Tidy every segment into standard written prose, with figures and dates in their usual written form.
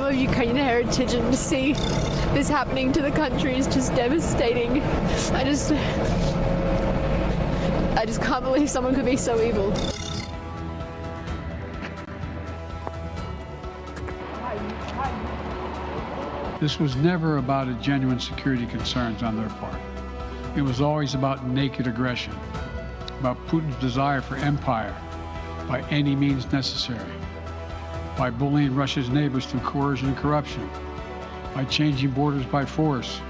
of Ukrainian heritage, and to see this happening to the country is just devastating. I just can't believe someone could be so evil. This was never about a genuine security concerns on their part. It was always about naked aggression, about Putin's desire for empire by any means necessary, by bullying Russia's neighbors through coercion and corruption, by changing borders by force,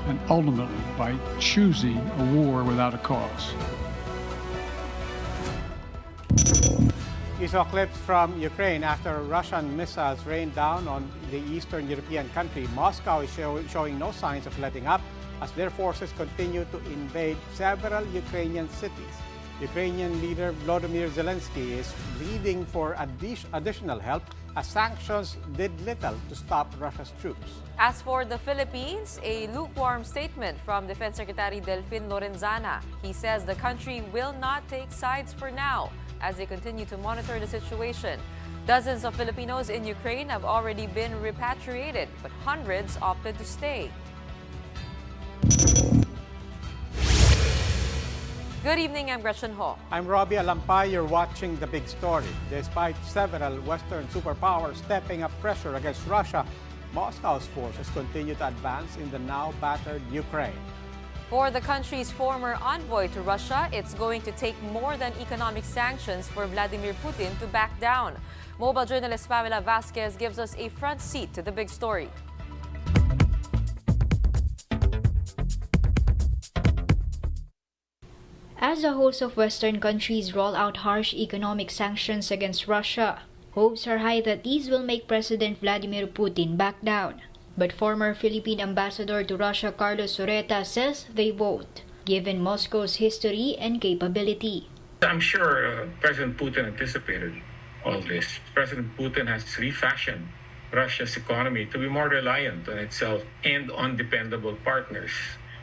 and ultimately by choosing a war without a cause. You saw clips from Ukraine after Russian missiles rained down on the Eastern European country. Moscow is showing no signs of letting up as their forces continue to invade several Ukrainian cities. Ukrainian leader Volodymyr Zelensky is pleading for additional help as sanctions did little to stop Russia's troops. As for the Philippines, a lukewarm statement from Defense Secretary Delfin Lorenzana. He says the country will not take sides for now as they continue to monitor the situation. Dozens of Filipinos in Ukraine have already been repatriated, but hundreds opted to stay. Good evening, I'm Gretchen Ho. I'm Robbie Alampay. You're watching The Big Story. Despite several Western superpowers stepping up pressure against Russia, Moscow's forces continue to advance in the now battered Ukraine. For the country's former envoy to Russia, it's going to take more than economic sanctions for Vladimir Putin to back down. Mobile journalist Pamela Vasquez gives us a front seat to the big story. As a host of Western countries roll out harsh economic sanctions against Russia, hopes are high that these will make President Vladimir Putin back down. But former Philippine ambassador to Russia Carlos Sureta says they won't, given Moscow's history and capability. I'm sure President Putin anticipated all this. President Putin has refashioned Russia's economy to be more reliant on itself and on dependable partners.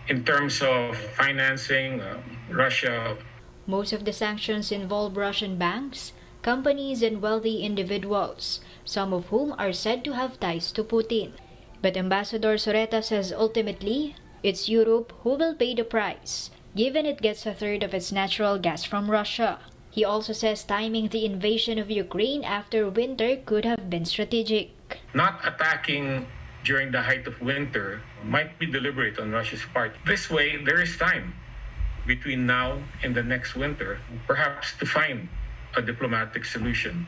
In terms of financing, Russia. Most of the sanctions involve Russian banks, companies, and wealthy individuals, some of whom are said to have ties to Putin. But Ambassador Sureta says ultimately, it's Europe who will pay the price, given it gets a third of its natural gas from Russia. He also says timing the invasion of Ukraine after winter could have been strategic. Not attacking during the height of winter might be deliberate on Russia's part. This way, there is time between now and the next winter, perhaps to find a diplomatic solution.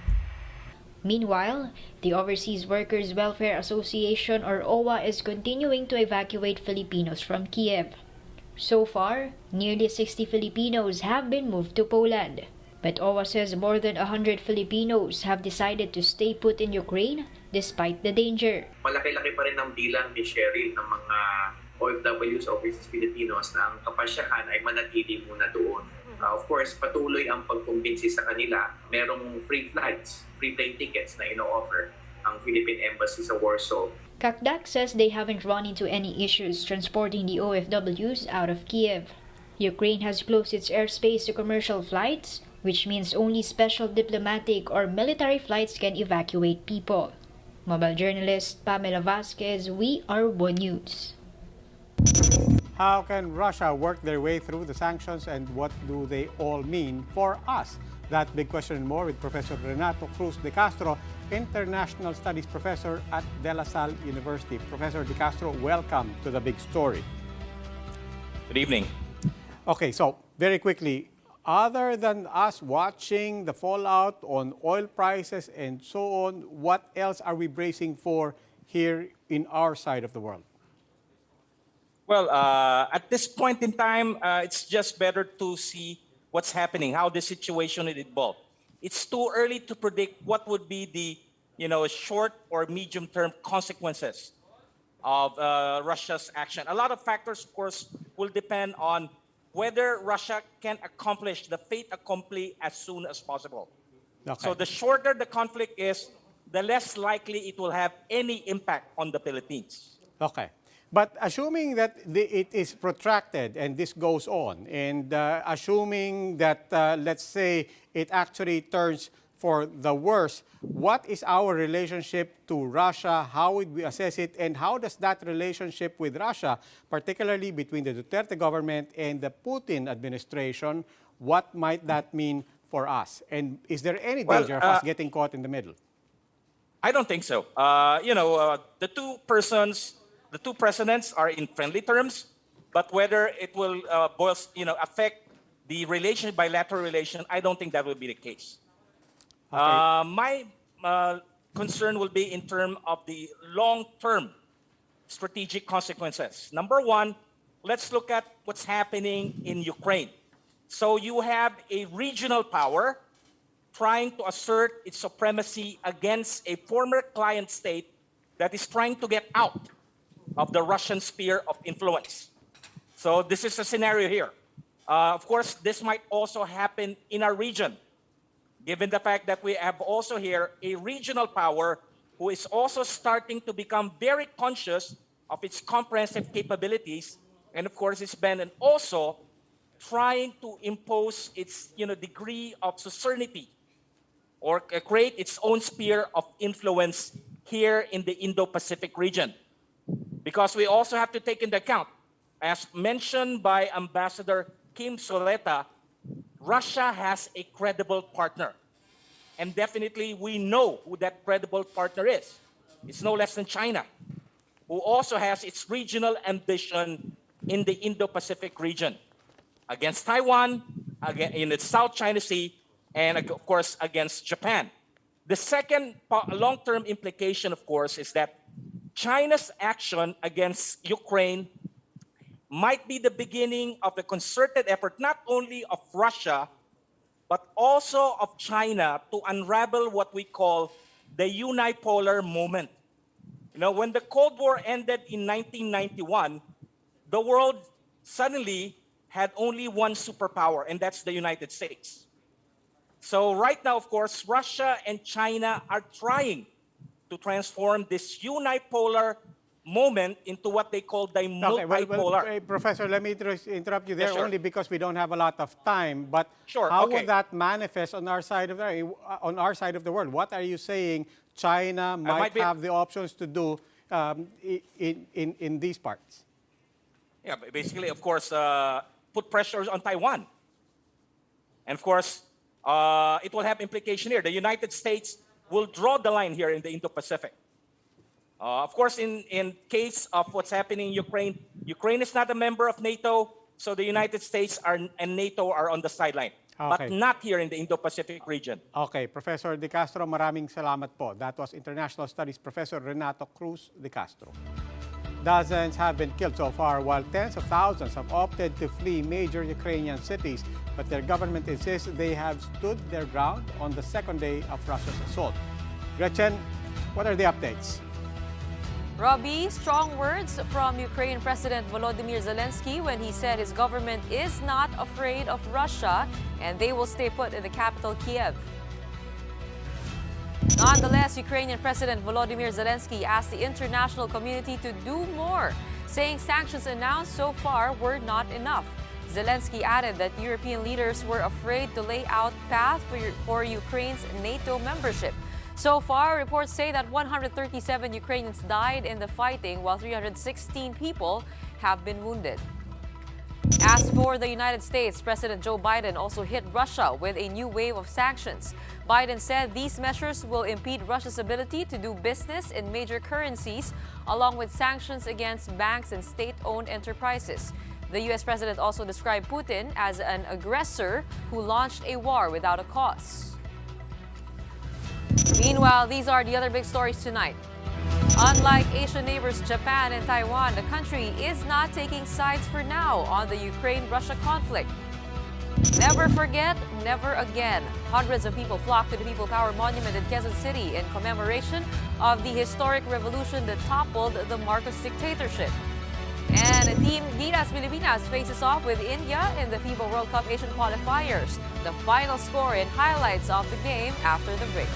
Meanwhile, the Overseas Workers Welfare Association or OWA is continuing to evacuate Filipinos from Kiev. So far, nearly 60 Filipinos have been moved to Poland. But OWA says more than 100 Filipinos have decided to stay put in Ukraine despite the danger. Malaki-laki pa rin ang bilang ni Cheryl ng mga OFWs, Overseas Filipinos, na ang kapasyahan ay manatili muna doon. Of course, patuloy ang pagkumbinsi sa kanila. Merong free flights, free plane tickets na ino-offer ang Philippine Embassy sa Warsaw. Kakdak says they haven't run into any issues transporting the OFWs out of Kiev. Ukraine has closed its airspace to commercial flights, which means only special diplomatic or military flights can evacuate people. Mobile journalist Pamela Vasquez, We Are One News. How can Russia work their way through the sanctions and what do they all mean for us? That big question and more with Professor Renato Cruz de Castro, International Studies Professor at De La Salle University. Professor de Castro, welcome to the big story. Good evening. Okay, so very quickly, other than us watching the fallout on oil prices and so on, what else are we bracing for here in our side of the world? Well, at this point in time, it's just better to see what's happening, how the situation will evolve. It's too early to predict what would be the short or medium-term consequences of Russia's action. A lot of factors, of course, will depend on whether Russia can accomplish the fait accompli as soon as possible. Okay. So the shorter the conflict is, the less likely it will have any impact on the Philippines. Okay. But assuming that it is protracted and this goes on, and assuming that, let's say, it actually turns for the worst, what is our relationship to Russia? How would we assess it? And how does that relationship with Russia, particularly between the Duterte government and the Putin administration, what might that mean for us? And is there any danger of us getting caught in the middle? I don't think so. The two presidents are in friendly terms, but whether it will affect the bilateral relation, I don't think that will be the case. Okay. My concern will be in terms of the long-term strategic consequences. Number one, let's look at what's happening in Ukraine. So you have a regional power trying to assert its supremacy against a former client state that is trying to get out of the Russian sphere of influence. So this is a scenario here. Of course, this might also happen in our region, given the fact that we have also here a regional power who is also starting to become very conscious of its comprehensive capabilities. And of course, it's been also trying to impose its degree of suzerainty or create its own sphere of influence here in the Indo-Pacific region. Because we also have to take into account, as mentioned by Ambassador Kim Soleta, Russia has a credible partner. And definitely we know who that credible partner is. It's no less than China, who also has its regional ambition in the Indo-Pacific region against Taiwan, in the South China Sea, and of course against Japan. The second long-term implication, of course, is that China's action against Ukraine might be the beginning of a concerted effort, not only of Russia, but also of China to unravel what we call the unipolar moment. When the Cold War ended in 1991, the world suddenly had only one superpower, and that's the United States. So right now, of course, Russia and China are trying to transform this unipolar moment into what they call the multipolar. Professor, let me interrupt you there. Yes, sure. Only because we don't have a lot of time. But Sure, how okay. will that manifest on our side of the world? What are you saying China might have the options to do in these parts? Yeah, basically, of course, put pressures on Taiwan. And of course, it will have implication here. The United States will draw the line here in the Indo-Pacific. Of course, in case of what's happening in Ukraine, Ukraine is not a member of NATO, so the United States and NATO are on the sideline. Okay. But not here in the Indo-Pacific region. Okay, Professor De Castro, maraming salamat po. That was International Studies Professor Renato Cruz De Castro. Dozens have been killed so far, while tens of thousands have opted to flee major Ukrainian cities, but their government insists they have stood their ground on the second day of Russia's assault. Gretchen, what are the updates? Robbie, strong words from Ukraine President Volodymyr Zelensky when he said his government is not afraid of Russia and they will stay put in the capital, Kiev. Nonetheless, Ukrainian President Volodymyr Zelensky asked the international community to do more, saying sanctions announced so far were not enough. Zelensky added that European leaders were afraid to lay out path for Ukraine's NATO membership. So far, reports say that 137 Ukrainians died in the fighting, while 316 people have been wounded. As for the United States, President Joe Biden also hit Russia with a new wave of sanctions. Biden said these measures will impede Russia's ability to do business in major currencies, along with sanctions against banks and state-owned enterprises. The U.S. president also described Putin as an aggressor who launched a war without a cause. Meanwhile, these are the other big stories tonight. Unlike Asian neighbors Japan and Taiwan, the country is not taking sides for now on the Ukraine-Russia conflict. Never forget, never again. Hundreds of people flocked to the People Power Monument in Quezon City in commemoration of the historic revolution that toppled the Marcos dictatorship. And Team Gilas Pilipinas faces off with India in the FIBA World Cup Asian qualifiers. The final score and highlights of the game after the break.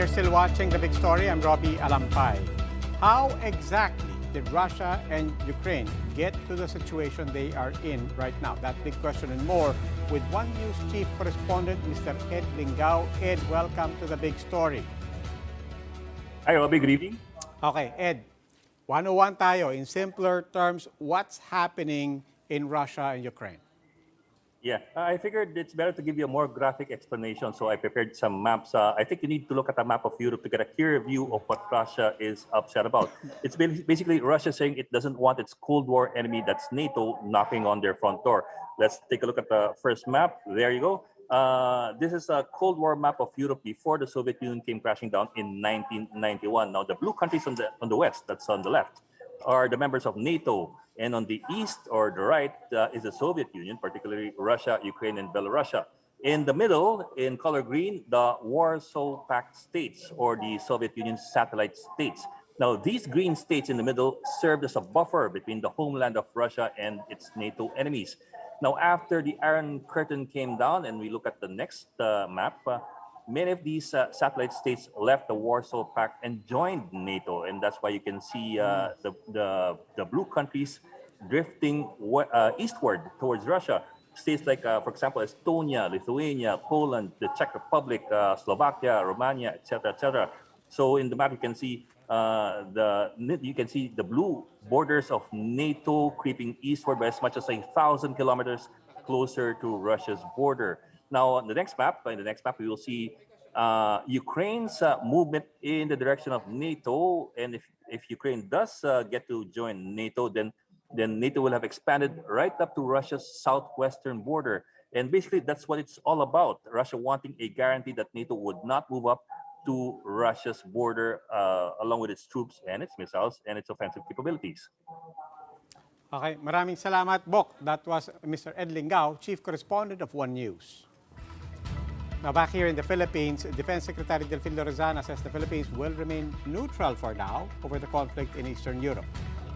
Still watching The Big Story, I'm Robbie Alampay. How exactly did Russia and Ukraine get to the situation they are in right now? That big question and more with One News Chief Correspondent, Mr. Ed Lingao. Ed, welcome to The Big Story. Hi, Robbie. Good evening. Okay, Ed, 101 tayo. In simpler terms, what's happening in Russia and Ukraine? Yeah, I figured it's better to give you a more graphic explanation, so I prepared some maps. I think you need to look at a map of Europe to get a clear view of what Russia is upset about. It's basically Russia saying it doesn't want its Cold War enemy, that's NATO, knocking on their front door. Let's take a look at the first map. There you go. This is a Cold War map of Europe before the Soviet Union came crashing down in 1991. Now, the blue countries on the west, that's on the left, are the members of NATO. And on the east or the right is the Soviet Union, particularly Russia, Ukraine, and Belarus. In the middle, in color green, the Warsaw Pact states, or the Soviet Union's satellite states. Now, these green states in the middle served as a buffer between the homeland of Russia and its NATO enemies. Now, after the Iron Curtain came down, and we look at the next map, many of these satellite states left the Warsaw Pact and joined NATO, and that's why you can see the blue countries drifting eastward towards Russia. States like, for example, Estonia, Lithuania, Poland, the Czech Republic, Slovakia, Romania, etc., etc. So in the map, you can see the blue borders of NATO creeping eastward by as much as 1,000 kilometers closer to Russia's border. Now, on the next map, we will see Ukraine's movement in the direction of NATO. And if Ukraine does get to join NATO, then NATO will have expanded right up to Russia's southwestern border. And basically, that's what it's all about. Russia wanting a guarantee that NATO would not move up to Russia's border along with its troops and its missiles and its offensive capabilities. Okay, maraming salamat, Bok. That was Mr. Ed Lingao, Chief Correspondent of One News. Now, back here in the Philippines, Defense Secretary Delfin Lorenzana says the Philippines will remain neutral for now over the conflict in Eastern Europe.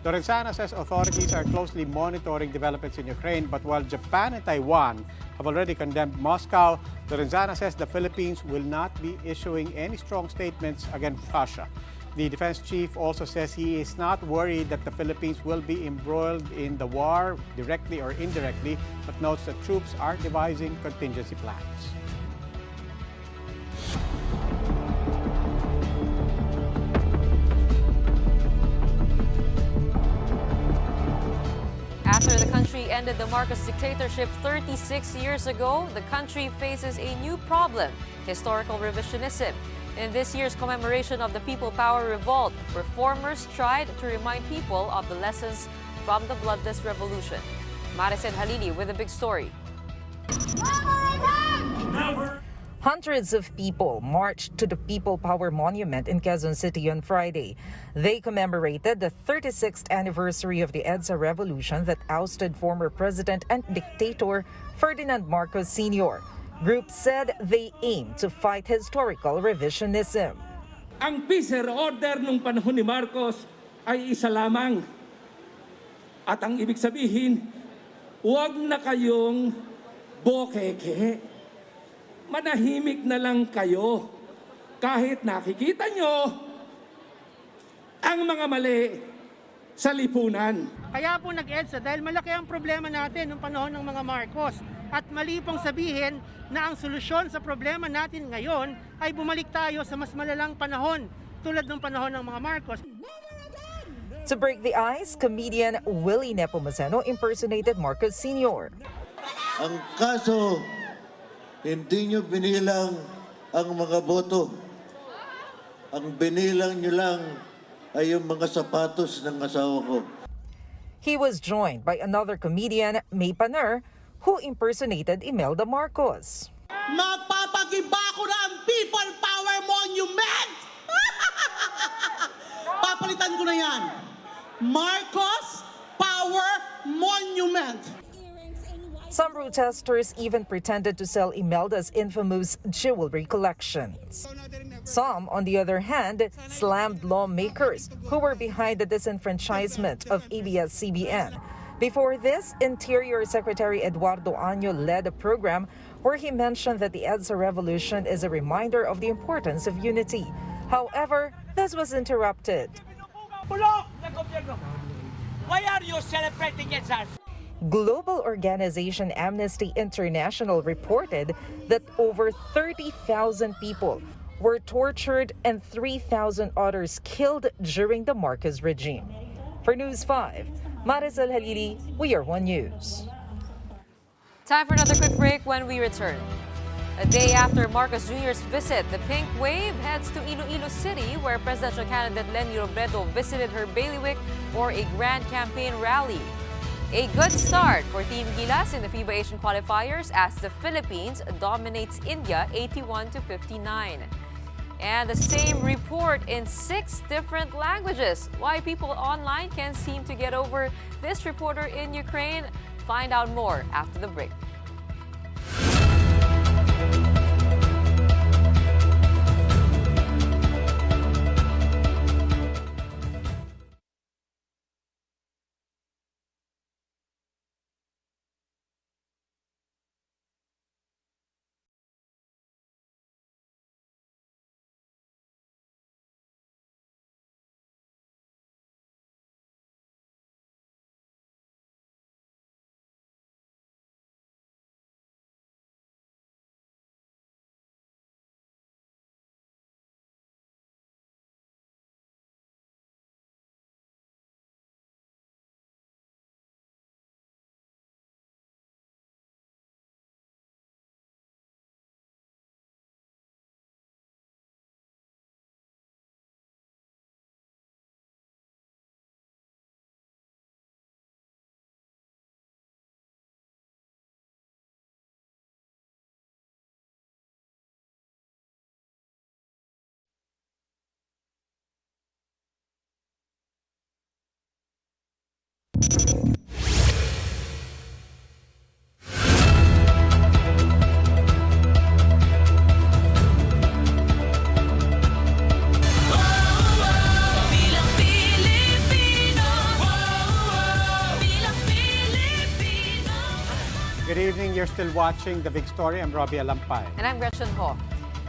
Lorenzana says authorities are closely monitoring developments in Ukraine, but while Japan and Taiwan have already condemned Moscow, Lorenzana says the Philippines will not be issuing any strong statements against Russia. The defense chief also says he is not worried that the Philippines will be embroiled in the war directly or indirectly, but notes that troops are devising contingency plans. After the country ended the Marcos dictatorship 36 years ago, the country faces a new problem: historical revisionism. In this year's commemoration of the People Power Revolt, reformers tried to remind people of the lessons from the bloodless revolution. Maricel Halili with a big story. Hundreds of people marched to the People Power Monument in Quezon City on Friday. They commemorated the 36th anniversary of the EDSA Revolution that ousted former president and dictator Ferdinand Marcos Sr. Groups said they aim to fight historical revisionism. Ang peace order nung panahon ni Marcos ay isa lamang. At ang ibig sabihin, huwag na kayong bokeke. Manahimik na lang kayo kahit nakikita nyo ang mga mali sa lipunan. Kaya po nag-EDSA dahil malaki ang problema natin noong panahon ng mga Marcos. At mali pong sabihin na ang solusyon sa problema natin ngayon ay bumalik tayo sa mas malalang panahon tulad ng panahon ng mga Marcos. To break the ice, comedian Willie Nepomuceno impersonated Marcos Sr. Ang kaso, hindi nyo binilang ang mga boto. Ang binilang nyo lang ay yung mga sapatos ng asawa ko. He was joined by another comedian, May Paner, who impersonated Imelda Marcos. Magpapagiba ko na ang People Power Monument! Papalitan ko na yan. Marcos Power Monument. Some protesters even pretended to sell Imelda's infamous jewelry collections. Some, on the other hand, slammed lawmakers who were behind the disenfranchisement of ABS-CBN. Before this, Interior Secretary Eduardo Año led a program where he mentioned that the EDSA Revolution is a reminder of the importance of unity. However, this was interrupted. Why are you celebrating EDSA? Global organization Amnesty International reported that over 30,000 people were tortured and 3,000 others killed during the Marcos regime. For News 5, Maricel Halili, We Are One News. Time for another quick break. When we return. A day after Marcos Jr.'s visit, the Pink Wave heads to Iloilo City, where presidential candidate Leni Robredo visited her bailiwick for a grand campaign rally. A good start for Team Gilas in the FIBA Asian qualifiers as the Philippines dominates India 81-59. And the same report in 6 different languages. Why people online can't seem to get over this reporter in Ukraine. Find out more after the break. Good evening. You're still watching The Big Story. I'm Robbie Alampay. And I'm Gretchen Ho.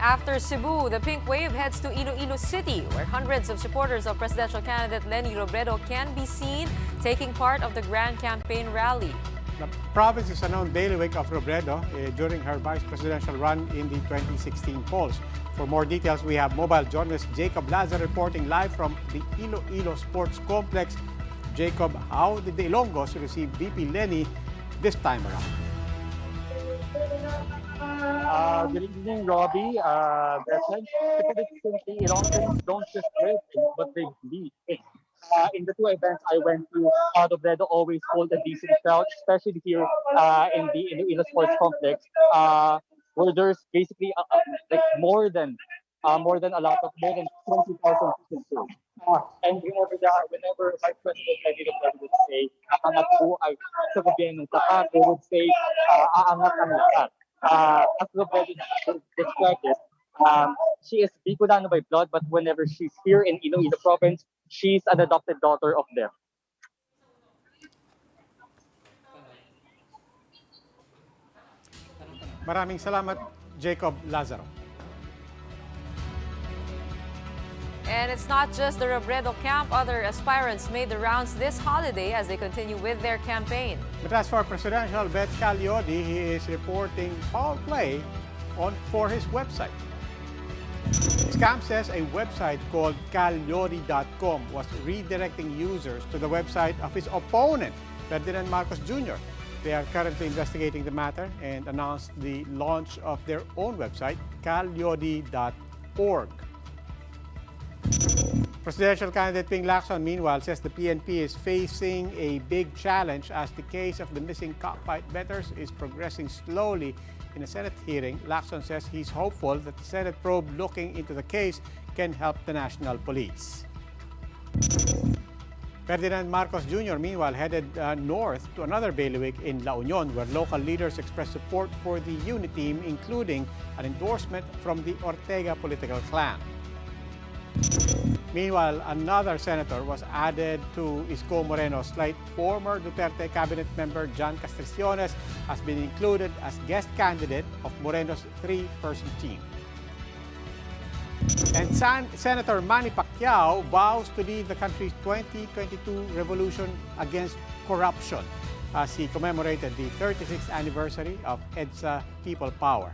After Cebu, the Pink Wave heads to Iloilo City, where hundreds of supporters of presidential candidate Leni Robredo can be seen taking part of the grand campaign rally. The province is a known bailiwick of Robredo during her vice presidential run in the 2016 polls. For more details, we have mobile journalist Jacob Lazar reporting live from the Iloilo Sports Complex. Jacob, how did the Ilonggos receive VP Leni this time around? Good evening, Robbie. Gretchen. To put it simply, Ilonggos don't just wear things, but they bleed things. In the 2 events I went to, Robredo always hold a decent crowd, especially here in the Iloilo Sports Complex, where there's basically like more than 20,000 people. And whenever Vice President Leni Robredo would say, "Aangat po ay sa gobyerno ng tapat," they would say, "Aangat ang lahat." As Robredo described it, she is Bicolano by blood, but whenever she's here in Iloilo province, she's an adopted daughter of them. Maraming salamat, Jacob Lazaro. And it's not just the Robredo camp. Other aspirants made the rounds this holiday as they continue with their campaign. But as for presidential Bet Calyodi, he is reporting foul play for his website. Scam says a website called calyodi.com was redirecting users to the website of his opponent, Ferdinand Marcos Jr. They are currently investigating the matter and announced the launch of their own website, calyodi.org. Presidential candidate Ping Lacson, meanwhile, says the PNP is facing a big challenge as the case of the missing cockfight bettors is progressing slowly. In a Senate hearing, Lacson says he's hopeful that the Senate probe looking into the case can help the national police. Ferdinand Marcos Jr., meanwhile, headed north to another bailiwick in La Union, where local leaders expressed support for the unit team, including an endorsement from the Ortega political clan. Meanwhile, another senator was added to Isko Moreno's slate. Former Duterte cabinet member John Castriciones has been included as guest candidate of Moreno's three-person team. And Senator Manny Pacquiao vows to lead the country's 2022 revolution against corruption as he commemorated the 36th anniversary of EDSA People Power.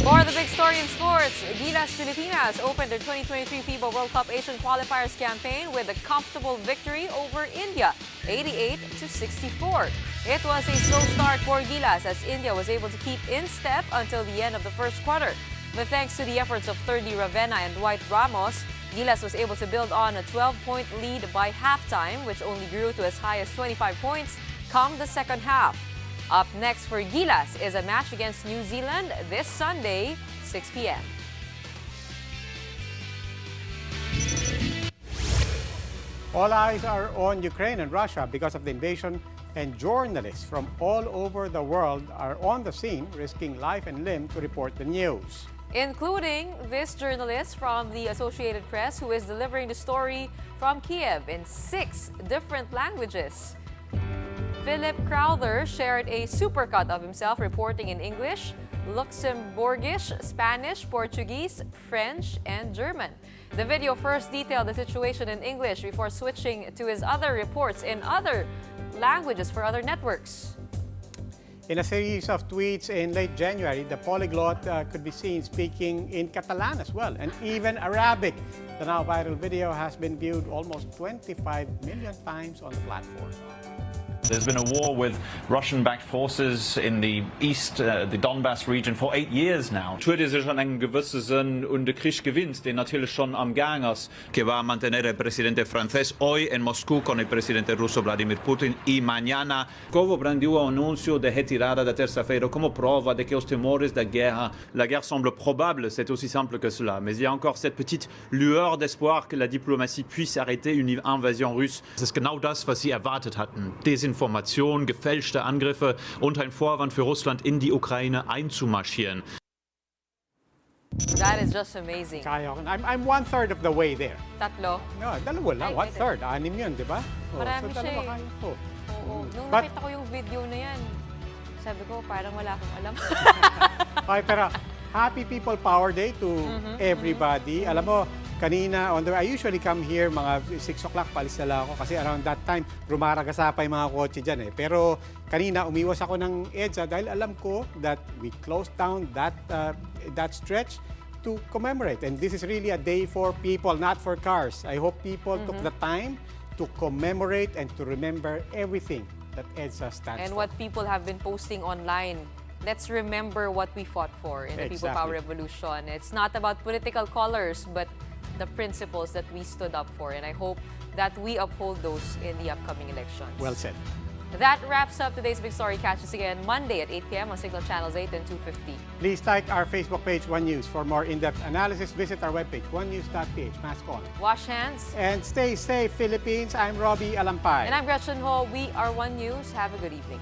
For the big story in sports, Gilas Pilipinas opened their 2023 FIBA World Cup Asian qualifiers campaign with a comfortable victory over India, 88-64. It was a slow start for Gilas as India was able to keep in step until the end of the first quarter. But thanks to the efforts of Thirdy Ravenna and Dwight Ramos, Gilas was able to build on a 12-point lead by halftime, which only grew to as high as 25 points come the second half. Up next for Gilas is a match against New Zealand this Sunday, 6 p.m. All eyes are on Ukraine and Russia because of the invasion, and journalists from all over the world are on the scene, risking life and limb to report the news. Including this journalist from the Associated Press who is delivering the story from Kiev in 6 different languages. Philip Crowther shared a supercut of himself reporting in English, Luxembourgish, Spanish, Portuguese, French, and German. The video first detailed the situation in English before switching to his other reports in other languages for other networks. In a series of tweets in late January, the polyglot could be seen speaking in Catalan as well, and even Arabic. The now viral video has been viewed almost 25 million times on the platform. There's been a war with Russian-backed forces in the east, the Donbass region, for 8 years now. Tut sich an einen gewissen Sinn und der Krieg gewinnt, der natürlich schon am Gang ist. Que va a mantener el presidente francés hoy en Moscú con el presidente ruso Vladimir Putin y mañana. Kovo brandiu o anúncio de retirada da terça-feira como prova de que os temores da guerra. La guerre semble probable, c'est aussi simple que cela. Mais il y a encore cette petite lueur d'espoir que la diplomatie puisse arrêter une invasion russe. Das ist genau das, was sie erwartet hatten. Desinformation, gefälschte Angriffe und ein Vorwand für Russland, in die Ukraine einzumarschieren. That is just amazing. I'm 1/3 of the way there. Tatlo? No, dalawa lang. 1/3. 6 yun, di ba? Marami so siya eh. kaya ko. Nung nakita ko yung video na yan, sabi ko parang wala akong alam. Okay, pero Happy People Power Day to everybody. Alam mo, kanina, on the way, I usually come here mga 6 o'clock, palis na lang ako kasi around that time, rumaragasa pa yung mga kotse dyan eh. Pero kanina, umiwas ako ng EDSA dahil alam ko that we closed down that stretch to commemorate. And this is really a day for people, not for cars. I hope people took the time to commemorate and to remember everything that EDSA stands for. And what people have been posting online. Let's remember what we fought for in the People Power Revolution. It's not about political colors, but the principles that we stood up for. And I hope that we uphold those in the upcoming elections. Well said. That wraps up today's Big Story. Catch us again Monday at 8 p.m. on Signal Channels 8 and 250. Please like our Facebook page, One News. For more in-depth analysis, visit our webpage, onenews.ph. Mask on. Wash hands. And stay safe, Philippines. I'm Robbie Alampay. And I'm Gretchen Ho. We are One News. Have a good evening.